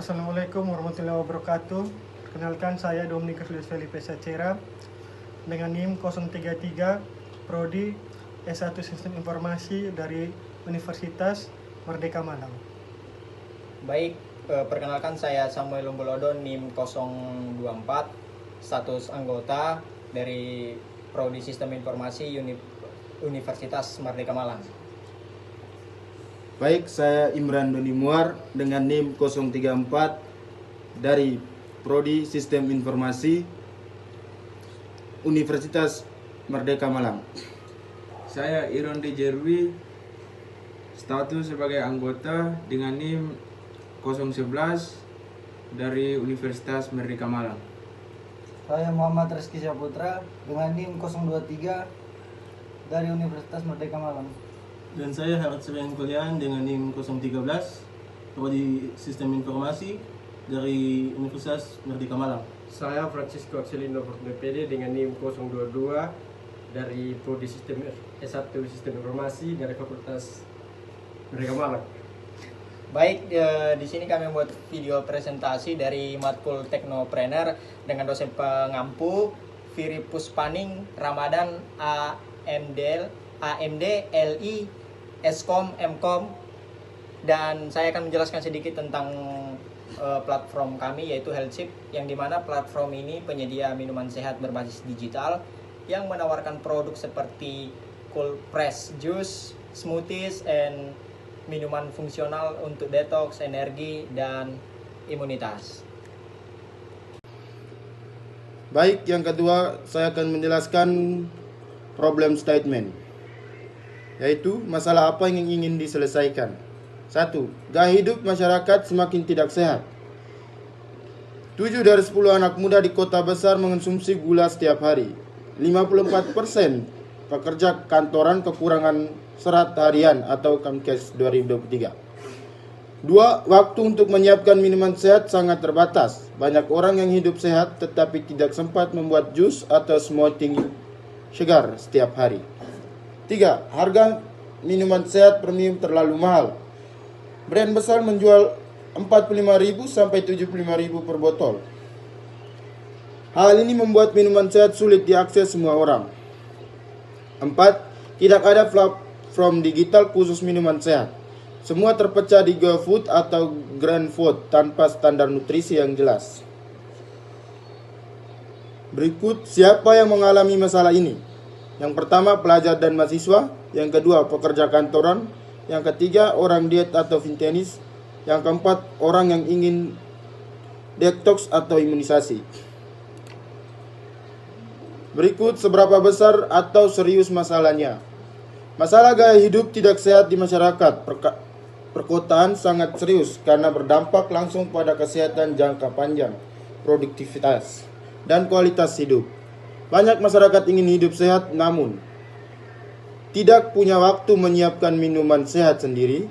Assalamualaikum warahmatullahi wabarakatuh. Perkenalkan, saya Dominikus Luis Felipe Sacera dengan NIM 033 Prodi S1 Sistem Informasi dari Universitas Merdeka Malang. Baik, perkenalkan saya Samuel Lumbolodo NIM 024, status anggota dari Prodi Sistem Informasi Universitas Merdeka Malang. Baik, saya Imran Doni Muar dengan NIM 034 dari Prodi Sistem Informasi Universitas Merdeka Malang. Saya Iron Dejerwi, status sebagai anggota dengan NIM 011 dari Universitas Merdeka Malang. Saya Muhammad Rizky Syaputra dengan NIM 023 dari Universitas Merdeka Malang. Dan saya Harad Srian Kulian dengan NIM 013 Prodi Sistem Informasi dari Universitas Merdeka Malang. Saya Francisco Axelindo Fortune dengan NIM 022 dari Prodi Sistem S1 Sistem Informasi dari Fakultas Merdeka Malang. Baik, di sini kami membuat video presentasi dari matkul Teknopreneur dengan dosen pengampu Firi Puspaning Ramadan AMD, LI, Eskom, Mkom, dan saya akan menjelaskan sedikit tentang platform kami yaitu Healthship, yang dimana platform ini penyedia minuman sehat berbasis digital yang menawarkan produk seperti cold press juice, smoothies, and minuman fungsional untuk detox, energi, dan imunitas. Baik, yang kedua saya akan menjelaskan problem statement, yaitu masalah apa yang ingin diselesaikan. 1. Gaya hidup masyarakat semakin tidak sehat. 7 dari 10 anak muda di kota besar mengonsumsi gula setiap hari. 54% pekerja kantoran kekurangan serat harian atau Kamkes 2023. 2. Waktu untuk menyiapkan minuman sehat sangat terbatas. Banyak orang yang hidup sehat tetapi tidak sempat membuat jus atau smoothie segar setiap hari. 3. Harga minuman sehat premium terlalu mahal. Brand besar menjual 45.000 sampai 75.000 per botol. Hal ini membuat minuman sehat sulit diakses semua orang. 4. Tidak ada platform digital khusus minuman sehat. Semua terpecah di GoFood atau Grand Food tanpa standar nutrisi yang jelas. Berikut siapa yang mengalami masalah ini. Yang pertama, pelajar dan mahasiswa. Yang kedua, pekerja kantoran. Yang ketiga, orang diet atau vintenis. Yang keempat, orang yang ingin detox atau imunisasi. Berikut seberapa besar atau serius masalahnya. Masalah gaya hidup tidak sehat di masyarakat perkotaan sangat serius karena berdampak langsung pada kesehatan jangka panjang, produktivitas, dan kualitas hidup. Banyak masyarakat ingin hidup sehat namun tidak punya waktu menyiapkan minuman sehat sendiri,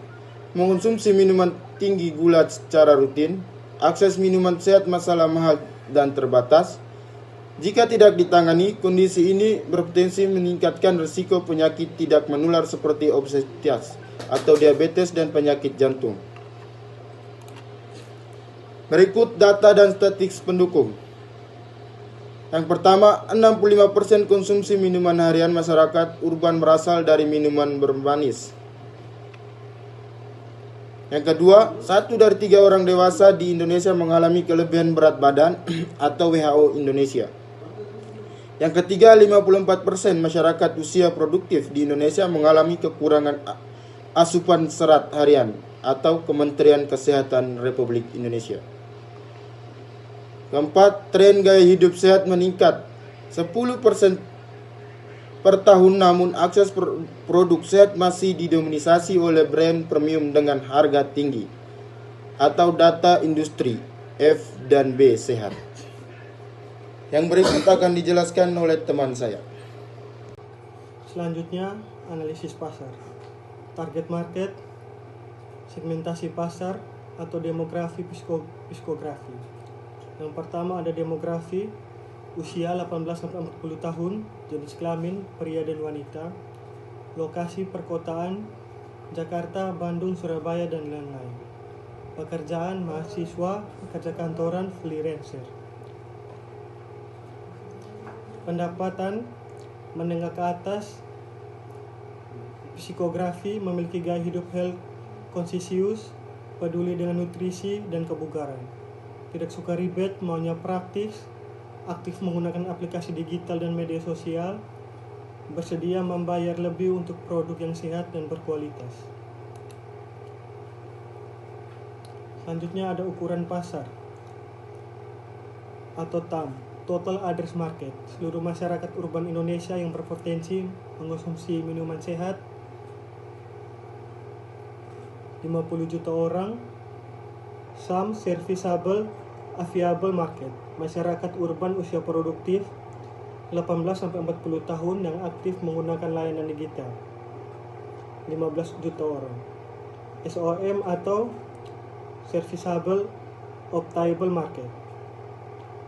mengonsumsi minuman tinggi gula secara rutin, akses minuman sehat masalah mahal dan terbatas. Jika tidak ditangani, kondisi ini berpotensi meningkatkan risiko penyakit tidak menular seperti obesitas atau diabetes dan penyakit jantung. Berikut data dan statistik pendukung. Yang pertama, 65% konsumsi minuman harian masyarakat urban berasal dari minuman bermanis. Yang kedua, 1 dari 3 orang dewasa di Indonesia mengalami kelebihan berat badan atau WHO Indonesia. Yang ketiga, 54% masyarakat usia produktif di Indonesia mengalami kekurangan asupan serat harian atau Kementerian Kesehatan Republik Indonesia. Keempat, tren gaya hidup sehat meningkat 10% per tahun, namun akses produk sehat masih didominasi oleh brand premium dengan harga tinggi atau data industri F dan B sehat. Yang berikut akan dijelaskan oleh teman saya. Selanjutnya, analisis pasar, target market, segmentasi pasar atau demografi psikografi. Yang pertama ada demografi, usia 18-40 tahun, jenis kelamin pria dan wanita, lokasi perkotaan Jakarta, Bandung, Surabaya, dan lain-lain. pekerjaan mahasiswa, pekerja kantoran, freelancer. Pendapatan menengah ke atas, psikografi, memiliki gaya hidup health conscious, peduli dengan nutrisi dan kebugaran. Tidak suka ribet, maunya praktis, aktif menggunakan aplikasi digital dan media sosial, bersedia membayar lebih untuk produk yang sehat dan berkualitas. Selanjutnya ada ukuran pasar atau TAM, Total Address Market. Seluruh masyarakat urban Indonesia yang berpotensi mengonsumsi minuman sehat 50 juta orang. SAM, Serviceable Aviable Market, masyarakat urban usia produktif 18-40 tahun yang aktif menggunakan layanan digital 15 juta orang. SOM atau Serviceable Optable Market,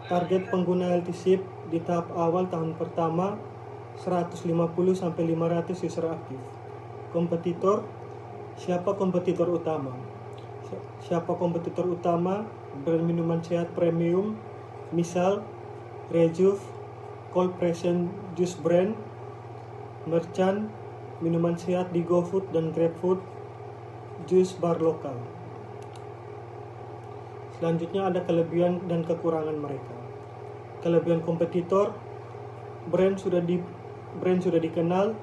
target pengguna LTSIP di tahap awal tahun pertama 150-500 user aktif. Kompetitor, siapa kompetitor utama? Siapa kompetitor utama? Brand minuman sehat premium, misal Rejuve, Cold Pressed Juice Brand, Merchant, minuman sehat di GoFood dan GrabFood, Juice Bar lokal. Selanjutnya ada kelebihan dan kekurangan mereka. Kelebihan kompetitor, brand sudah dikenal,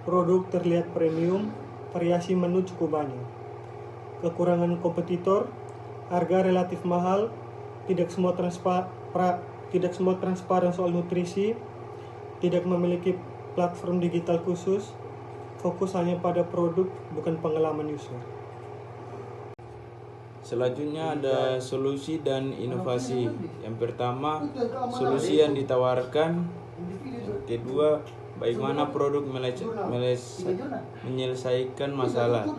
produk terlihat premium, variasi menu cukup banyak. Kekurangan kompetitor, harga relatif mahal, tidak semua transparan soal nutrisi, tidak memiliki platform digital khusus, fokus hanya pada produk bukan pengalaman user. Selanjutnya ada solusi dan inovasi. Yang pertama, solusi yang ditawarkan. Yang kedua, bagaimana produk menyelesaikan masalah.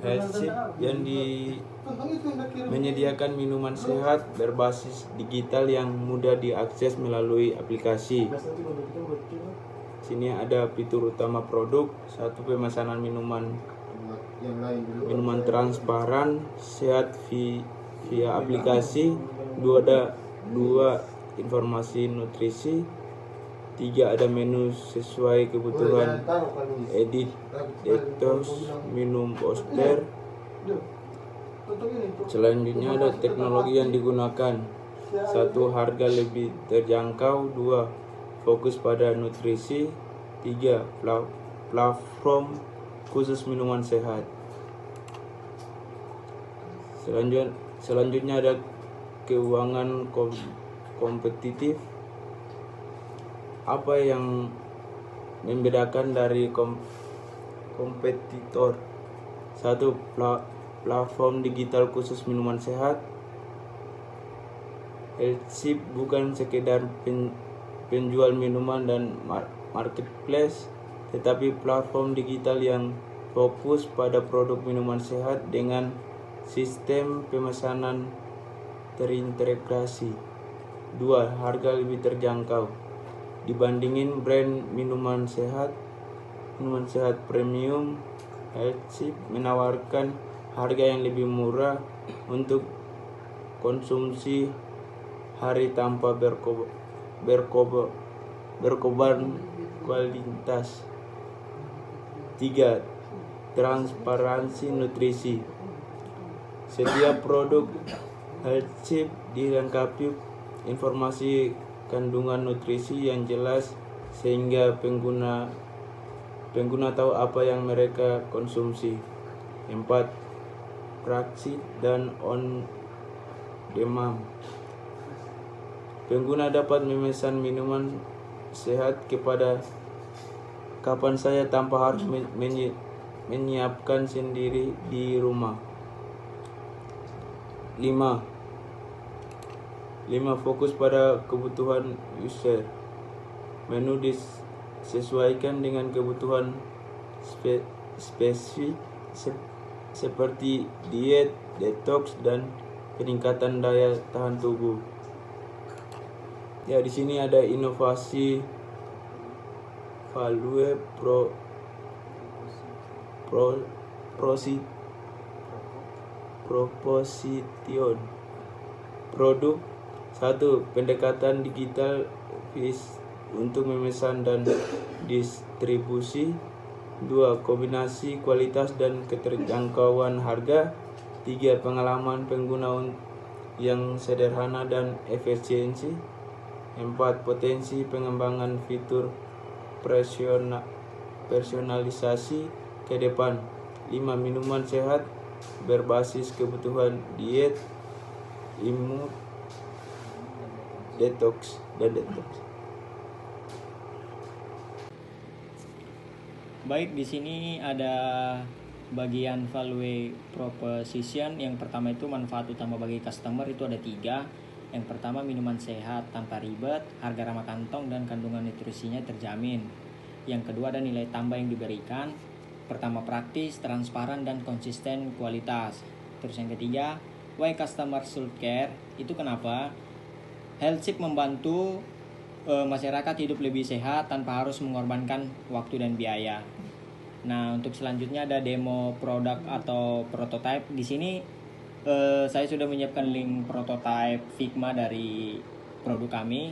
Healthship yang menyediakan minuman sehat berbasis digital yang mudah diakses melalui aplikasi. Sini ada fitur utama produk. 1. Pemesanan minuman transparan sehat via aplikasi. 2. Ada 2 informasi nutrisi. 3. Ada menu sesuai kebutuhan, edit, detox, minum booster. Selanjutnya ada teknologi yang digunakan. 1. Harga lebih terjangkau. 2. Fokus pada nutrisi. 3. Platform khusus minuman sehat. Selanjutnya ada keuangan kompetitif. Apa yang membedakan dari kompetitor? 1. Platform digital khusus minuman sehat. Healthship bukan sekedar penjual minuman dan marketplace, tetapi platform digital yang fokus pada produk minuman sehat dengan sistem pemesanan terintegrasi. 2. Harga lebih terjangkau. Dibandingin brand minuman sehat premium, Healthship menawarkan harga yang lebih murah untuk konsumsi hari tanpa berkorban kualitas. 3. Transparansi nutrisi. Setiap produk Healthship dilengkapi informasi kandungan nutrisi yang jelas sehingga pengguna tahu apa yang mereka konsumsi. 4. Praksi dan on demand. Pengguna dapat memesan minuman sehat kepada kapan saja tanpa harus menyiapkan sendiri di rumah. 5. Fokus pada kebutuhan user. Menu disesuaikan dengan kebutuhan spesifik seperti diet, detox, dan peningkatan daya tahan tubuh. Ya, di sini ada inovasi value proposition. Produk 1. Pendekatan digital untuk memesan dan distribusi. 2. Kombinasi kualitas dan keterjangkauan harga. 3. Pengalaman pengguna yang sederhana dan efisiensi. 4. Potensi pengembangan fitur personalisasi ke depan. 5. Minuman sehat berbasis kebutuhan diet, imun, detox. Baik, di sini ada bagian value proposition. Yang pertama itu manfaat utama bagi customer, itu ada 3. Yang pertama, minuman sehat tanpa ribet, harga ramah kantong dan kandungan nutrisinya terjamin. Yang kedua, ada nilai tambah yang diberikan. Pertama, praktis, transparan dan konsisten kualitas. Terus yang ketiga, why customer should care. Itu kenapa? Healthship membantu masyarakat hidup lebih sehat tanpa harus mengorbankan waktu dan biaya. Nah, untuk selanjutnya ada demo produk atau prototype. Di sini saya sudah menyiapkan link prototype Figma dari produk kami.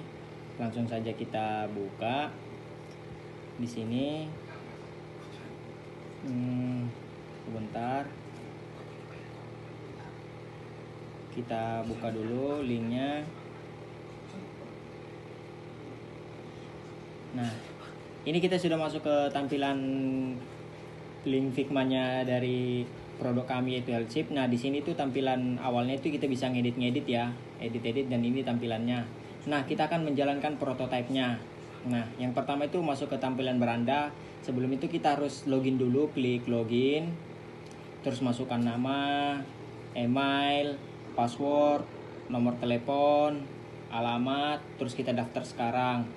Langsung saja kita buka. Di sini sebentar, kita buka dulu linknya. Nah, ini kita sudah masuk ke tampilan link Figma-nya dari produk kami, yaitu Healthship. Nah, di sini tuh tampilan awalnya itu kita bisa ngedit ya, edit dan ini tampilannya. Nah, kita akan menjalankan prototipenya. Nah, yang pertama itu masuk ke tampilan beranda. Sebelum itu kita harus login dulu, klik login. Terus masukkan nama, email, password, nomor telepon, alamat, terus kita daftar sekarang.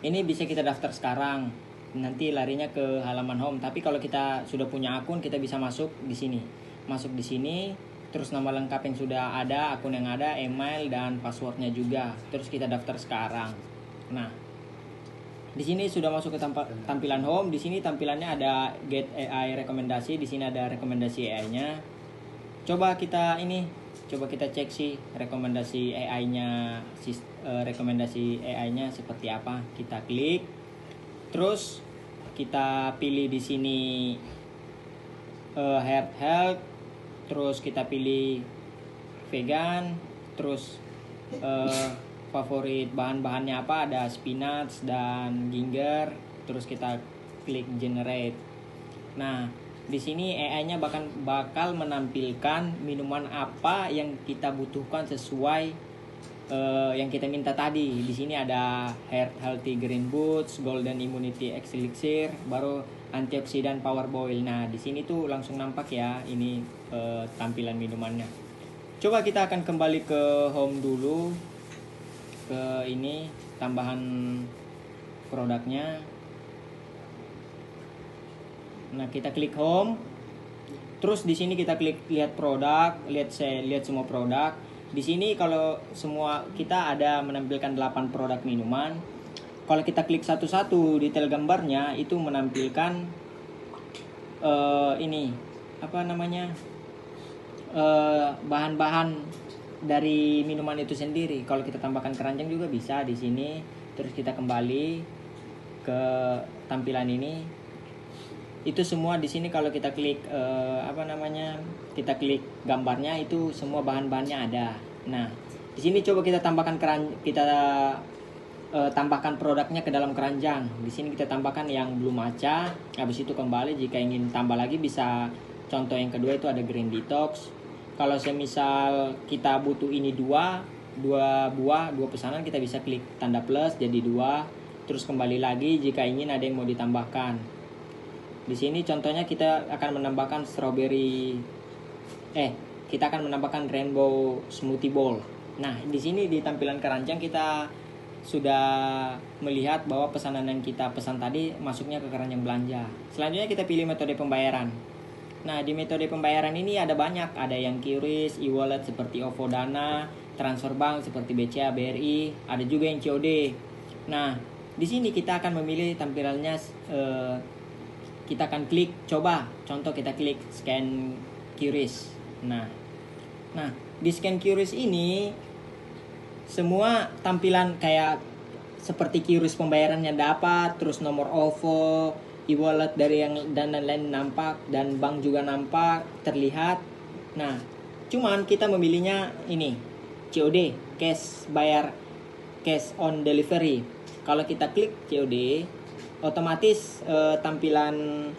Ini bisa kita daftar sekarang, nanti larinya ke halaman home. Tapi kalau kita sudah punya akun, kita bisa masuk di sini. Masuk di sini, terus nama lengkap yang sudah ada, akun yang ada, email dan passwordnya juga. Terus kita daftar sekarang. Nah, di sini sudah masuk ke tampilan home. Di sini tampilannya ada get AI rekomendasi. Di sini ada rekomendasi AI-nya. Coba kita cek sih rekomendasi AI-nya, rekomendasi AI-nya seperti apa. Kita klik, terus kita pilih di sini health, terus kita pilih vegan, terus favorit bahan-bahannya apa, ada spinach dan ginger, terus kita klik generate. Nah, di sini AI-nya bakal menampilkan minuman apa yang kita butuhkan sesuai yang kita minta tadi. Di sini ada healthy green boots, golden immunity elixir, baru antioksidan power boil. Nah, di sini tuh langsung nampak ya ini tampilan minumannya. Coba kita akan kembali ke home dulu, ke ini tambahan produknya. Nah, kita klik home. Terus di sini kita klik lihat produk, lihat semua produk. Di sini kalau semua kita ada menampilkan 8 produk minuman. Kalau kita klik satu-satu detail gambarnya itu menampilkan bahan-bahan dari minuman itu sendiri. Kalau kita tambahkan keranjang juga bisa di sini. Terus kita kembali ke tampilan ini. Itu semua di sini kalau kita klik kita klik gambarnya itu semua bahan-bahannya ada. Nah, di sini coba kita tambahkan tambahkan produknya ke dalam keranjang. Di sini kita tambahkan yang belum maca. Habis itu kembali, jika ingin tambah lagi bisa. Contoh yang kedua itu ada green detox. Kalau semisal kita butuh ini dua pesanan, kita bisa klik tanda plus jadi 2. Terus kembali lagi jika ingin ada yang mau ditambahkan. Di sini contohnya kita akan menambahkan kita akan menambahkan rainbow smoothie bowl. Nah, di sini di tampilan keranjang kita sudah melihat bahwa pesanan yang kita pesan tadi masuknya ke keranjang belanja. Selanjutnya kita pilih metode pembayaran. Nah, di metode pembayaran ini ada banyak, ada yang QRIS, e-wallet seperti OVO Dana, transfer bank seperti BCA, BRI, ada juga yang COD. Nah, di sini kita akan memilih tampilannya. Kita akan klik, coba contoh kita klik scan QRIS. Nah, di scan QRIS ini semua tampilan kayak seperti QRIS pembayarannya dapat, terus nomor OVO, e-wallet dari yang dan lain-lain nampak, dan bank juga nampak, terlihat. Nah, cuman kita memilihnya ini COD, cash bayar, cash on delivery. Kalau kita klik COD, otomatis tampilan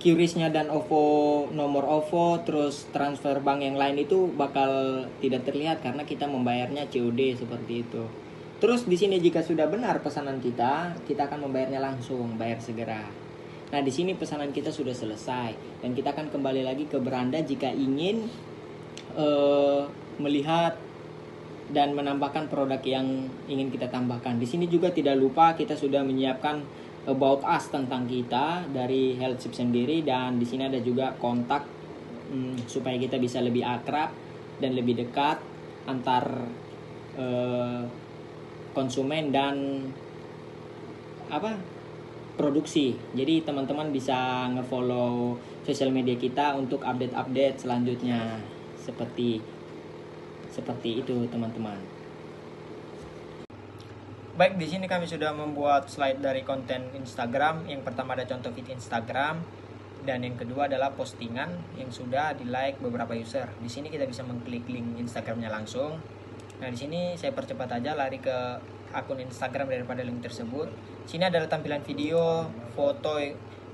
QRIS-nya dan OVO, nomor OVO, terus transfer bank yang lain itu bakal tidak terlihat karena kita membayarnya COD seperti itu. Terus di sini jika sudah benar pesanan kita akan membayarnya langsung, bayar segera. Nah, di sini pesanan kita sudah selesai dan kita akan kembali lagi ke beranda jika ingin melihat dan menambahkan produk yang ingin kita tambahkan. Di sini juga tidak lupa kita sudah menyiapkan about us tentang kita dari Healthship sendiri, dan di sini ada juga kontak supaya kita bisa lebih akrab dan lebih dekat antar konsumen dan produksi. Jadi teman-teman bisa nge-follow sosial media kita untuk update-update selanjutnya seperti itu teman-teman. Baik, di sini kami sudah membuat slide dari konten Instagram. Yang pertama ada contoh feed Instagram, dan yang kedua adalah postingan yang sudah di-like beberapa user. Di sini kita bisa mengklik link Instagramnya langsung. Nah, di sini saya percepat aja lari ke akun Instagram daripada link tersebut. Sini adalah tampilan video, foto,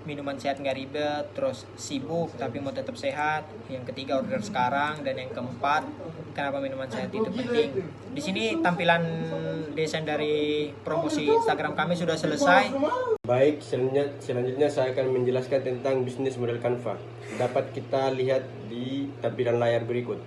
minuman sehat nggak ribet, terus sibuk tapi mau tetap sehat. Yang ketiga order sekarang, dan yang keempat kenapa minuman sehat itu penting. Di sini tampilan desain dari promosi Instagram kami sudah selesai. Baik, selanjutnya saya akan menjelaskan tentang bisnis model Canva. Dapat kita lihat di tampilan layar berikut.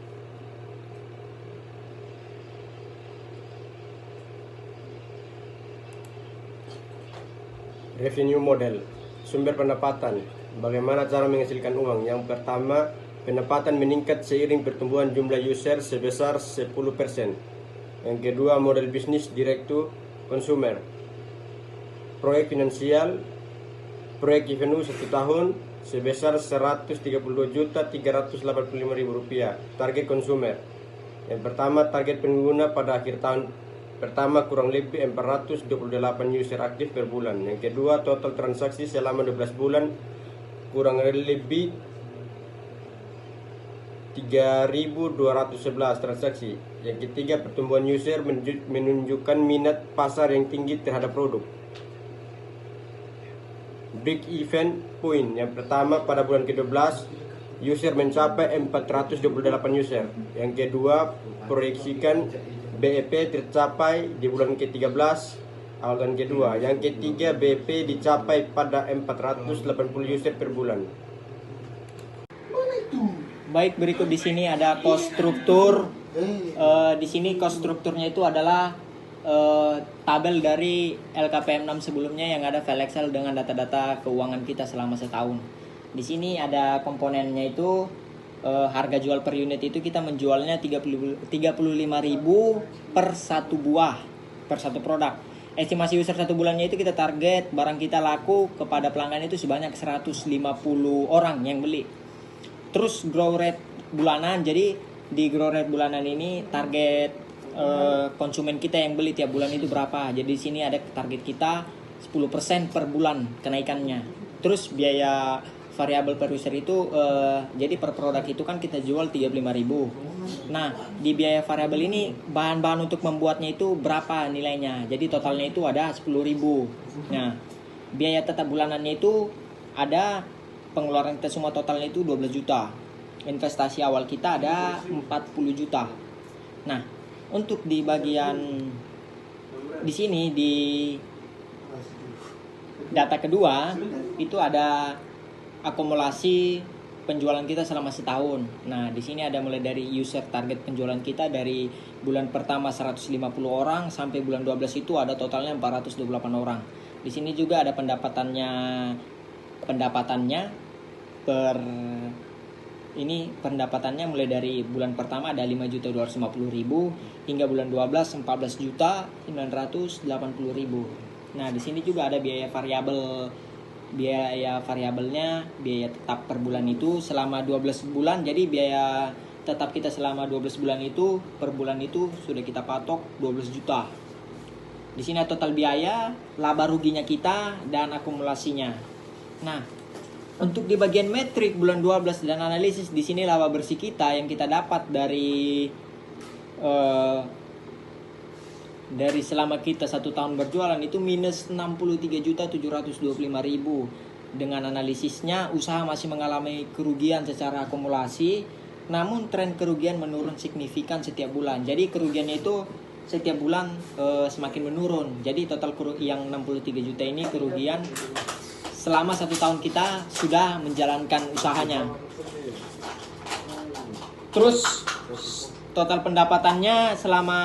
Revenue model, sumber pendapatan. Bagaimana cara menghasilkan uang? Yang pertama, pendapatan meningkat seiring pertumbuhan jumlah user sebesar 10%. Yang kedua, model bisnis direct to consumer. Proyek finansial, proyek revenue 1 tahun sebesar Rp132.385.000. Target konsumer. Yang pertama, target pengguna pada akhir tahun pertama kurang lebih 428 user aktif per bulan. Yang kedua, total transaksi selama 12 bulan kurang lebih 3.211 transaksi. Yang ketiga, pertumbuhan user menunjukkan minat pasar yang tinggi terhadap produk. Break even point. Yang pertama, pada bulan ke-12 user mencapai 428 user. Yang kedua, proyeksikan BEP tercapai di bulan ke-13 awal bulan kedua. Yang ketiga, BEP dicapai pada 480 user per bulan. Baik, berikut di sini ada cost struktur. Di sini cost strukturnya itu adalah tabel dari LKPM 6 sebelumnya yang ada file Excel dengan data-data keuangan kita selama setahun. Di sini ada komponennya itu harga jual per unit itu kita menjualnya 35.000 per satu buah, per satu produk. Estimasi user satu bulannya itu kita target barang kita laku kepada pelanggan itu sebanyak 150 orang yang beli. Terus grow rate bulanan, jadi di grow rate bulanan ini target konsumen kita yang beli tiap bulan itu berapa. Jadi di sini ada target kita 10% per bulan kenaikannya. Terus biaya variabel per user itu jadi per produk itu kan kita jual 35.000. Nah, di biaya variabel ini bahan-bahan untuk membuatnya itu berapa nilainya. Jadi totalnya itu ada 10.000. Nah, biaya tetap bulanannya itu ada, pengeluaran kita semua totalnya itu 12 juta. Investasi awal kita ada 40 juta. Nah, untuk di bagian di sini di data kedua itu ada akumulasi penjualan kita selama setahun. Nah, di sini ada mulai dari user target penjualan kita dari bulan pertama 150 orang sampai bulan 12 itu ada totalnya 428 orang. Di sini juga ada pendapatannya pendapatannya mulai dari bulan pertama ada 5.250.000 hingga bulan 12 14.980.000. Nah, di sini juga ada biaya variabel biaya variabelnya, biaya tetap per bulan itu selama 12 bulan. Jadi biaya tetap kita selama 12 bulan itu per bulan itu sudah kita patok 12 juta. Di sini total biaya, laba ruginya kita, dan akumulasinya. Nah, untuk di bagian metrik bulan 12 dan analisis, di sini laba bersih kita yang kita dapat dari selama kita 1 tahun berjualan itu minus 63.725.000. Dengan analisisnya usaha masih mengalami kerugian secara akumulasi, namun tren kerugian menurun signifikan setiap bulan. Jadi kerugiannya itu setiap bulan semakin menurun. Jadi total yang 63 juta ini kerugian selama 1 tahun kita sudah menjalankan usahanya. Terus total pendapatannya selama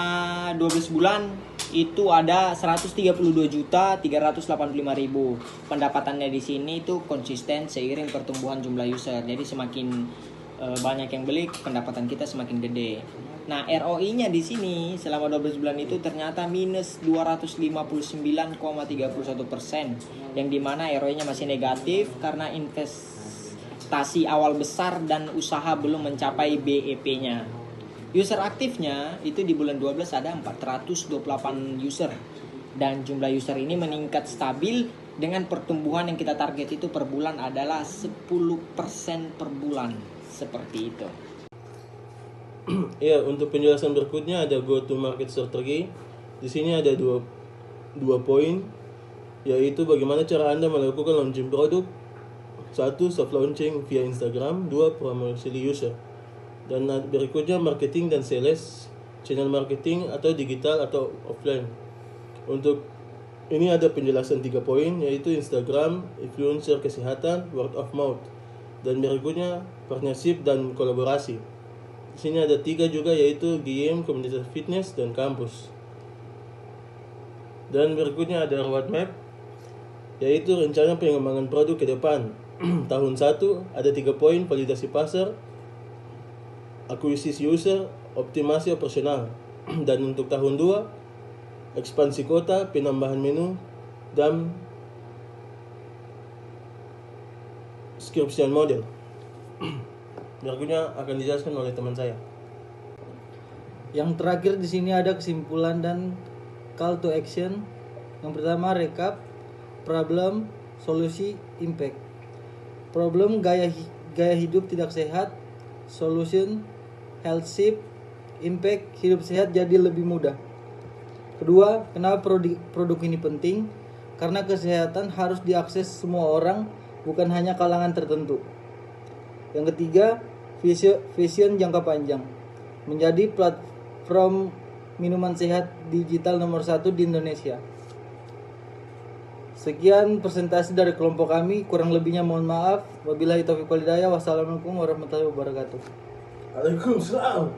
12 bulan itu ada 132.385.000. Pendapatannya di sini itu konsisten seiring pertumbuhan jumlah user. Jadi semakin banyak yang beli, pendapatan kita semakin gede. Nah, ROI-nya di sini selama 12 bulan itu ternyata minus 259,31%, yang dimana ROI-nya masih negatif karena investasi awal besar dan usaha belum mencapai BEP-nya. User aktifnya itu di bulan 12 ada 428 user, dan jumlah user ini meningkat stabil dengan pertumbuhan yang kita target itu per bulan adalah 10% per bulan, seperti itu. Ya, untuk penjelasan berikutnya ada go to market strategi. Di sini ada dua poin, yaitu bagaimana cara Anda melakukan launching produk. 1. Soft launching via Instagram. 2. Promosi user. Dan berikutnya marketing dan sales, channel marketing atau digital atau offline. Untuk ini ada penjelasan 3 poin, yaitu Instagram, influencer kesehatan, word of mouth. Dan berikutnya partnership dan kolaborasi. Di sini ada 3 juga, yaitu game, komunitas fitness, dan kampus. Dan berikutnya ada roadmap, yaitu rencana pengembangan produk ke depan. Tahun 1 ada 3 poin, validasi pasar, akuisisi user, optimasi operasional. Dan untuk tahun 2, ekspansi kota, penambahan menu, dan subscription model. Berikutnya akan dijelaskan oleh teman saya. Yang terakhir di sini ada kesimpulan dan call to action. Yang pertama recap, problem, solusi, impact. Problem, gaya hidup tidak sehat. Solution, health ship. Impact, hidup sehat jadi lebih mudah. Kedua, kenapa produk ini penting? Karena kesehatan harus diakses semua orang, bukan hanya kalangan tertentu. Yang ketiga, vision jangka panjang, menjadi platform minuman sehat digital nomor 1 di Indonesia. Sekian presentasi dari kelompok kami, kurang lebihnya mohon maaf. Wabillahi taufiq wal hidayah. Wassalamualaikum warahmatullahi wabarakatuh. Waalaikumsalam.